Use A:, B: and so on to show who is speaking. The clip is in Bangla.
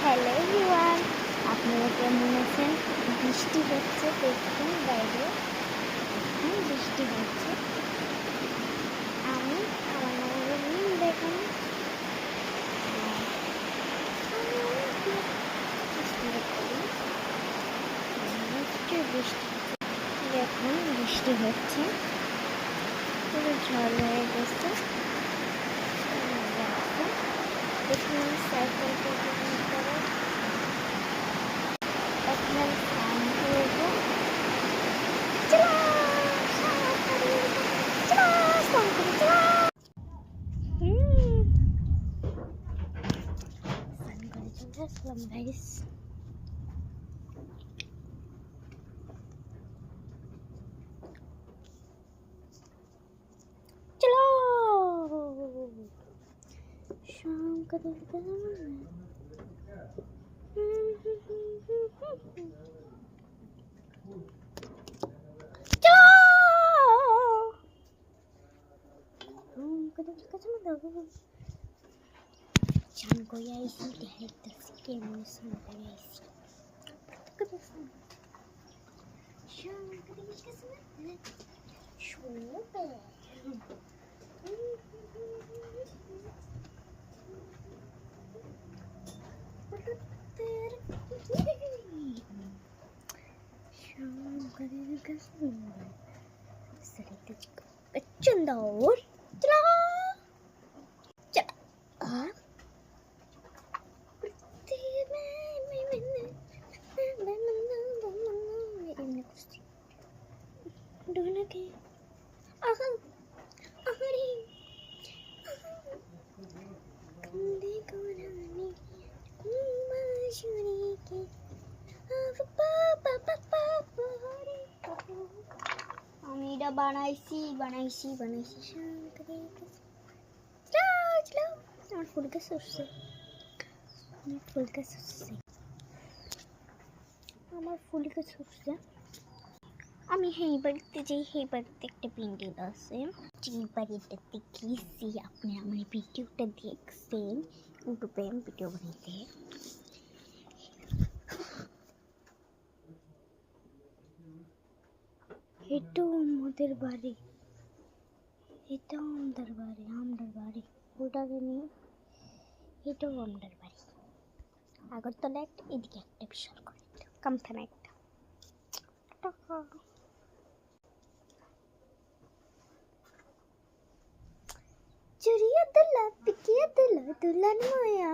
A: হ্যালো এভরিওয়ান, আপনারা কেমন আছেন? বৃষ্টি হচ্ছে, দেখুন বাইরে এখন বৃষ্টি হচ্ছে। আমি আমার নামের রুম দেখুন, আমি অনেক পছন্দ করি। নিশ্চয়ই বৃষ্টি হচ্ছে, দেখুন বৃষ্টি হচ্ছে, পুরো ঝড় হয়ে গেছে। দেখুন আমি সাইকেল করে এখন আমি স্নান করবো। গাইস, চলো শাম করে চান করে আইসি, দেখাইতেছি কেমন স্নান করে আইসি। শাম করে গেছে না শোবে Cendor, আমি এটা বানাইছি আমার ফুল গাছ উঠছে, আমি এই বাড়িতে যাই, এই বাড়িতে একটা প্যান্ডেল আছে, যে বাড়িটাতে গেছি। আপনি আমার ভিডিওটা দেখছেন, ইউটিউবে আমি ভিডিও বানাইতে। এটাও আমাদের বাড়ি, আমাদের বাড়ি ওটাকে নিয়ে, এটাও আমাদের বাড়ি। আগরতলা একটা, এদিকে একটা, বিশাল করে কামথানা একটা। চুরিয়া দুলা পিকিয়া দুলা দুলান মায়া